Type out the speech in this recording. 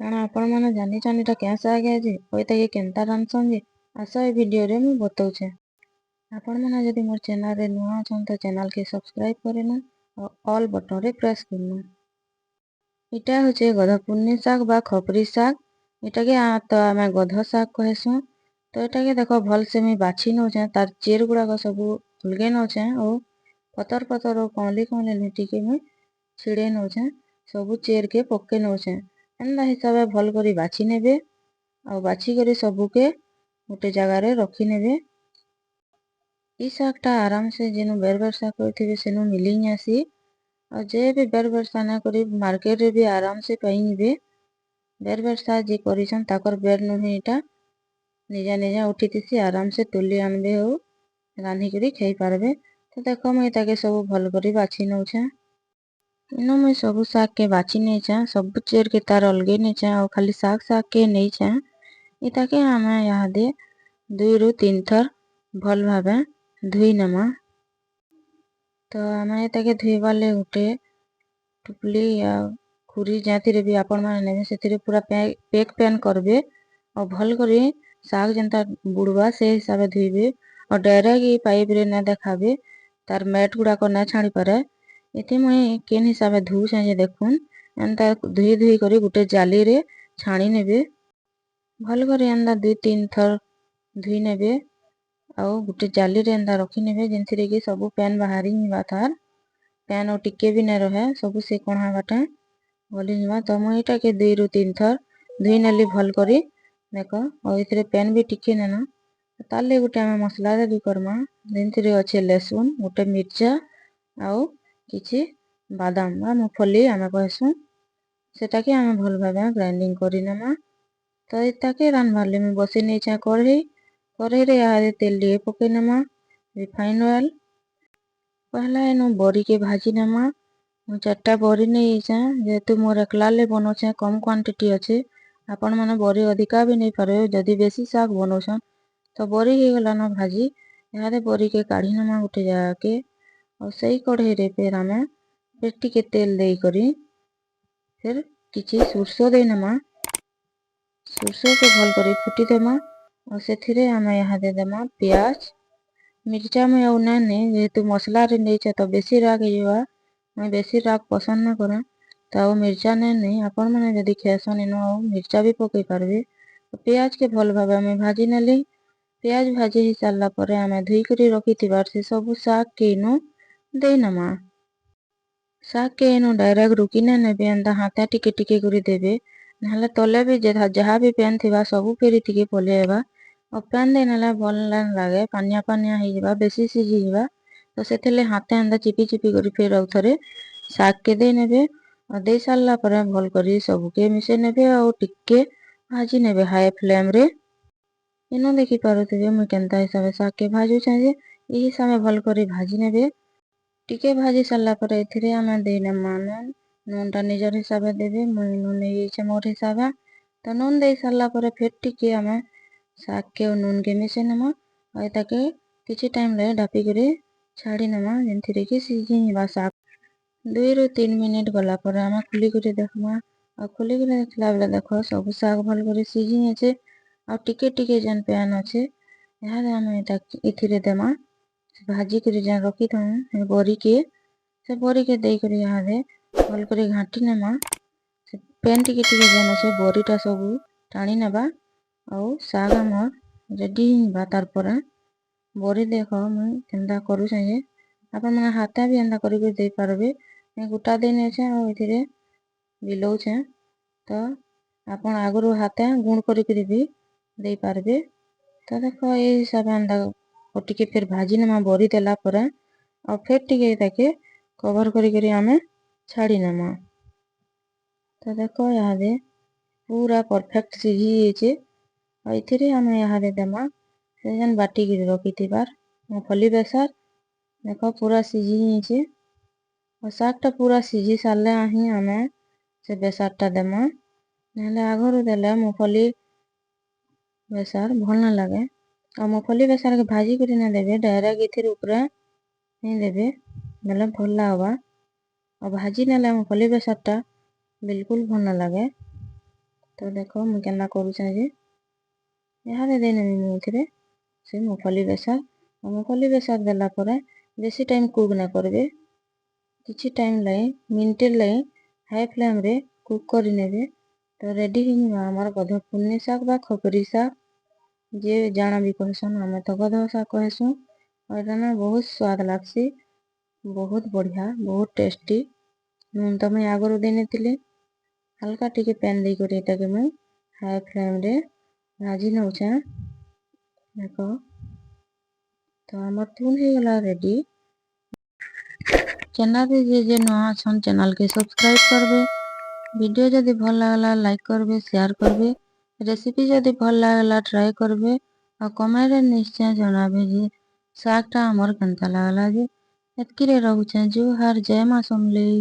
କାଣା ଆପଣମାନେ ଜାନିଛନ୍ ଇଟା କେଁ ଶାଗ୍ ଯେ ଏଟାକେ କେନ୍ତା ରାନ୍ଧସନ୍ ଯେ ଆସ ଏ ଭିଡ଼ିଓରେ ମୁଇଁ ବତଉଛେ। ଆପଣମାନେ ଯଦି ମୋର୍ ଚ୍ୟାନେଲ୍ରେ ନୂଆ ଅଛନ୍ ତ ଚ୍ୟାନେଲ୍କେ ସବସ୍କ୍ରାଇବ୍ କରିନେଁ ଆଉ ଅଲ୍ ବଟନ୍ରେ ପ୍ରେସ୍ କରିନେଁ। ଇଟା ହଉଛେ ଗଧପୁର୍ନି ଶାଗ୍ ବା ଖପରି ଶାଗ୍। ଇଟାକେ ତ ଆମେ ଗଧ ଶାଗ୍ କହେସୁଁ। ତ ଏଟାକେ ଦେଖ ଭଲସେ ମୁଇଁ ବାଛି ନଉଛେଁ, ତାର୍ ଚେର୍ ଗୁଡ଼ାକ ସବୁ ଉଲଗେଇ ନଉଛେଁ ଆଉ ପତର୍ ପତର୍ ଆଉ କଅଁଲି କଅଁଲି ଲେଟିକେ ମୁଇଁ ଛିଡ଼େଇ ନଉଛେଁ। ସବୁ ଚେର୍କେ ପକେଇ ନଉଛେଁ। ଏନ୍ତା ହିସାବେ ଭଲ୍ କରି ବାଛି ନେବେ ଆଉ ବାଛି କରି ସବୁକେ ଗୋଟେ ଜାଗାରେ ରଖିନେବେ। ଇ ଶାଗ୍ଟା ଆରାମସେ ଯେନୁ ବେର୍ ବେର୍ ଶାଗ୍ କରିଥିବେ ସେନୁ ମିଲି ଯାଏସି। ଆଉ ଯେ ବି ବେର୍ ବେର୍ ଶାଗ୍ ନାଇଁ କରି ମାର୍କେଟ୍ରେ ବି ଆରାମସେ ପାଇଯିବେ। ବେର୍ ବେର୍ ଶାଗ୍ ଯେ କରିଛନ୍ ତାକର୍ ବେର୍ ନୁ ହିଁ ଇଟା ନିଜେ ନିଜେ ଉଠିଥିସି, ଆରାମସେ ତୁଲି ଆନବେ ଆଉ ରାନ୍ଧିକରି ଖାଇ ପାରବେ। ତ ଦେଖ ମୁଇଁ ତାକେ ସବୁ ଭଲ୍ କରି ବାଛି ନଉଛେଁ। ଇନୁ ମୁଇଁ ସବୁ ଶାଗ୍କେ ବାଛି ନେଇଛେଁ, ସବୁ ଚେର୍କେ ତାର୍ ଅଲଗେଇ ନେଇଛେଁ ଆଉ ଖାଲି ଶାଗ୍କେ ନେଇଛେଁ। ଇଟାକେ ଆମେ ଇହାଦେ 2 ରୁ 3 ଥର୍ ଭଲ୍ ଭାବେ ଧୁଇ ନେମା। ତ ଆମେ ଏଟାକେ ଧୁଇବାର୍ ଲାଗି ଗୁଟେ ଟୁପଲି या ଖୁରୀ ଯାଥିରେ ବି ଆପଣମାନେ ନେବେ ସେଥିରେ ପୁରା ପେକ୍ ପ୍ୟାନ୍ କରବେ ଆଉ ଭଲ୍ କରି ଶାଗ୍ ଯେନ୍ତା ବୁଡ଼ବା ସେ ହିସାବେ ଧୁଇବେ। ଆଉ ଡାଇରେକ୍ଟ ଇ ପାଇପ୍ ରେ ନାଇ ଦେଖାବେ, ତାର୍ ମେଟ୍ ଗୁଡ଼ାକ ନାଇ ଛାଡ଼ି ପାରେ। ଏଥି ମୁଇଁ କେନ୍ ହିସାବେ ଧୁଉଛେଁ ଯେ ଦେଖୁନ୍, ଏନ୍ତା ଧୁଇ ଧୁଇ କରି ଗୁଟେ ଜାଲିରେ ଛାଣି ନେବେ। ଭଲ୍ କରି ଏନ୍ତା 2-3 ଥର୍ ଧୁଇ ନେବେ ଆଉ ଗୁଟେ ଜାଲିରେ ଏନ୍ତା ରଖିନେବେ ଯେନ୍ଥିରେ କି ସବୁ ପ୍ୟାନ୍ ବାହାରି ଯିବା ତାର୍। ପ୍ୟାନ୍ ଆଉ ଟିକେ ବି ନାଇ ରହେ, ସବୁ ସେ କଣା ବାଟେ ଗଲି ଯିବା। ତ ମୁଇଁ ଇଟାକେ 2 ରୁ 3 ଥର୍ ଧୁଇ ନେଲି ଭଲ୍ କରି। ଦେଖ ଆଉ ଏଥିରେ ପ୍ୟାନ୍ ବି ଟିକେ ନେନ। ତାର୍ ଲାଗି ଗୁଟେ ଆମେ ମସଲା ରେଡି କରମା, ଯେନ୍ଥିରେ ଅଛେ ଲେସୁନ୍, ଗୁଟେ ମିର୍ଚା ଆଉ କିଛି ବାଦାମ୍ ବା ମୁଫଲି ଆମେ କହେସୁଁ। ସେଟାକେ ଆମେ ଭଲ୍ ଭାବେ ଗ୍ରାଇଣ୍ଡିଙ୍ଗ କରିନେମା। ତ ଏତାକେ ରାନ୍ଧବାର୍ ଲାଗି ମୁଇଁ ବସେଇ ନେଇଛେଁ କଢ଼େଇ। କଢ଼େଇରେ ଇହାଦେ ତେଲ୍ ଟିକେ ପକେଇ ନେମା, ରିଫାଇନ୍ ଅଏଲ୍। ପହେଲା ଏନୁ ବଡ଼ିକେ ଭାଜି ନେମା। ମୁଁ 4ଟା ବଡ଼ି ନେଇଯାଇଛେଁ, ଯେହେତୁ ମୋର୍ ଏକଲା ଲାଗି ବନଉଛେଁ କମ୍ କ୍ୱାଣ୍ଟିଟି ଅଛେ। ଆପଣ ମାନେ ବଡ଼ି ଅଧିକା ବି ନେଇ ପାରବେ ଯଦି ବେଶୀ ଶାଗ୍ ବନଉଛନ୍। ତ ବଡ଼ି ହେଇଗଲାନ ଭାଜି, ଇହାଦେ ବଡ଼ିକେ କାଢ଼ି ନେମା ଗୁଟେ ଜାଗାକେ। ଆଉ ସେଇ କଢ଼େଇରେ ଫେର୍ ଆମେ ଟିକେ ତେଲ୍ ଦେଇକରି ଫେର୍ କିଛି ସୁର୍ଷୋ ଦେଇନେମା। ସୁର୍ଷୋକେ ଭଲ୍ କରି ଫୁଟିଦେମା ଆଉ ସେଥିରେ ଆମେ ଇହାଦେ ଦେମା ପିଆଜ୍। ମିର୍ଚା ମୁଇଁ ଆଉ ନାଇ ନେଇ, ଯେହେତୁ ମସଲାରେ ନେଇଛେ ତ ବେଶୀ ରାଗ୍ ହେଇଯିବା। ମୁଇଁ ବେଶୀ ରାଗ୍ ପସନ୍ଦ ନାଇ କରେ, ତ ଆଉ ମିର୍ଚା ନାଇ ନେଇ। ଆପଣ୍ ମାନେ ଯଦି ଖାଏସନ୍ ଇନୁ ଆଉ ମିର୍ଚା ବି ପକେଇ ପାରବେ। ପିଆଜ୍ କେ ଭଲ୍ ଭାବେ ଆମେ ଭାଜି ନେଲି। ପିଆଜ ଭାଜି ହେଇ ସାରିଲା ପରେ ଆମେ ଧୁଇକରି ରଖିଥିବାର ସେ ସବୁ ଶାଗ୍ କେ ଇନୁ ଦେଇ ନେମା। ଶାଗ୍ କେ ଇନୁ ଡାଇରେକ୍ଟ ରୁକି ନାଇ ନେବେ, ଏନ୍ତା ହାତେ ଟିକେ ଟିକେ କରି ଦେବେ। ନହେଲେ ତଲେ ବି ଯାହା ବି ପ୍ୟାନ୍ ଥିବା ସବୁ ଫେରି ଟିକେ ପଲେଇ ଆଇବା। ଆଉ ପ୍ୟାନ୍ ଦେଇ ନେଲେ ଭଲ୍ ନାଇ ଲାଗେ, ପାନିଆ ପାନିଆ ହେଇଯିବା, ବେଶୀ ସିଝିଯିବା। ତ ସେଥିର୍ଲାଗି ହାତେ ଏନ୍ତା ଚିପି ଚିପି କରି ଫେର୍ ଆଉ ଥରେ ଶାଗ୍ କେ ଦେଇ ନେବେ। ଆଉ ଦେଇ ସାରିଲା ପରେ ଭଲ୍ କରି ସବୁକେ ମିଶେଇ ନେବେ ଆଉ ଟିକେ ଭାଜି ନେବେ ହାଇ ଫ୍ଲେମ୍ ରେ। ଇନୁ ଦେଖି ପାରୁଥିବେ ମୁଇଁ କେନ୍ତା ହିସାବେ ଶାଗ୍ କେ ଭାଜୁଛେଁ ଯେ ଇ ହିସାବେ ଭଲ୍ କରି ଭାଜି ନେବେ। ଟିକେ ଭାଜି ସାରିଲା ପରେ ଏଥିରେ ଆମେ ଦେଇ ନେମା ନୁନ୍। ନୁନ୍ ଟା ନିଜର୍ ହିସାବେ ଦେବେ, ମୁଇଁ ନୁନ୍ ନେଇଯାଇଛେଁ ମୋର୍ ହିସାବେ। ତ ନୁନ୍ ଦେଇ ସାରିଲା ପରେ ଫେର୍ ଟିକେ ଆମେ ଶାଗ୍ କେ ଆଉ ନୁନ୍ କେ ମିଶେଇ ନେମା ଆଉ ଏତାକେ କିଛି ଟାଇମ୍ ଲାଗି ଢାପିକରି ଛାଡ଼ି ନେମା, ଯେନ୍ଥିରେ କି ସିଝି ଯିବା ଶାଗ୍। 2 ରୁ 3 ମିନିଟ୍ ଗଲା ପରେ ଆମେ ଖୁଲିକରି ଦେଖ୍ମା। ଆଉ ଖୁଲିକରି ଦେଖିଲା ବେଲେ ଦେଖ ସବୁ ଶାଗ୍ ଭଲ୍ କରି ସିଝି ଯାଇଛେ। ଆଉ ଟିକେ ଟିକେ ଯେନ୍ ପ୍ୟାନ୍ ଅଛେ, ଇହାଦେ ଆମେ ଏଟା ଏଥିରେ ଦେମା। ଭାଜି କରି ଯେନ୍ ରଖିଥାଉଁ ସେ ବଡ଼ିକେ, ସେ ବଡ଼ିକେ ଦେଇକରି ଇହାଦେ ଭଲ୍ କରି ଘାଣ୍ଟି ନେମା। ସେ ପ୍ୟାନ୍ ଟିକେ ଟିକେ ଯେନ୍ ଅଛେ ବଡ଼ିଟା ସବୁ ଟାଣି ନେବା। ଆଉ ଶାଗ୍ ଆମର୍ ରେଡି ହେଇଯିବା। ତାର୍ ପରେ ବଡ଼ି ଦେଖ ମୁଇଁ କେନ୍ତା କରୁଛେଁ ଯେ ଆପଣ୍ ମାନେ ହାତେ ବି ଏନ୍ତା କରିକରି ଦେଇ ପାରବେ। ମୁଇଁ ଗୁଟା ଦେଇ ନେଇଛେଁ ଆଉ ଏଥିରେ ମିଲଉଛେଁ। ତ ଆପଣ ଆଗରୁ ହାତେ ଗୁଣ୍ କରିକରି ବି ଦେଇ ପାରବେ। ତ ଦେଖ ଏଇ ହିସାବେ ଏନ୍ତା ଆଉ ଟିକେ ଫେର୍ ଭାଜି ନେମା ବଡ଼ି ଦେଲା ପରେ। ଆଉ ଫେର୍ ଟିକେ ଏତାକେ କଭର୍ କରିକରି ଆମେ ଛାଡ଼ି ନେମା। ତ ଦେଖ ଇହାଦେ ପୁରା ପରଫେକ୍ଟ ସିଝି ଯାଇଛେ। ଆଉ ଏଥିରେ ଆମେ ଇହାଦେ ଦେମା ସେ ଯେନ୍ ବାଟିକିରି ରଖିଥିବାର୍ ମୁଫଲି ବେସର୍। ଦେଖ ପୁରା ସିଝି ଯାଇଛେ। ଆଉ ଶାଗ୍ ଟା ପୁରା ସିଝି ସାରିଲେ ହିଁ ଆମେ ସେ ବେସର୍ ଟା ଦେମା। ନହେଲେ ଆଗରୁ ଦେଲେ ମୁଫଲି ବେସର୍ ଭଲ୍ ନାଇ ଲାଗେ। ଆଉ ମୁଫଲି ବେସର୍ କେ ଭାଜି କରି ନାଇ ଦେବେ, ଡାଇରେକ୍ଟ ଏଥିର୍ ଉପରେ ହିଁ ଦେବେ ବେଲେ ଭଲ୍ ଲାଗ୍ବା। ଆଉ ଭାଜି ନେଲେ ମୁଫଲି ବେସର୍ ଟା ବିଲକୁଲ୍ ଭଲ୍ ନାଇ ଲାଗେ। तो देख मुझे केना करुचे जे यहाँ देनेबी मुझे से मूंगफली बेसर मूंगफली बेसर देला पर बेसी टाइम कुक ना करबे किछि टाइम लाई मिनटे लाई हाई फ्लेम रे कुक करी नेबे तो रेडी हमार गध पुन्नी शाग बा खपरी शाग जे जाना भी कहसन हमें तो गध शाग कहसुँ और एटा ना बहुत स्वाद लागसी बहुत बढ़िया बहुत टेस्टी नून तो मैं आगरू देने थिले हल्का टिके पैन दे कर एटा के मैं हाई फ्लेम रे भाजी नौछे देखो तो हमार तुन हो गला रेडी चैनल रे जे नुआ छन चैनल के सब्सक्राइब करबे वीडियो जदि भल लागला लाइक करबे शेयर करबे रेसिपी जदि भल लागला ट्राई करबे और कमेंट रे निश्चय जनाबे जे शागटा हमर केनता लागला जे एतकी रे रहूचे जुहार जय मां समलेई।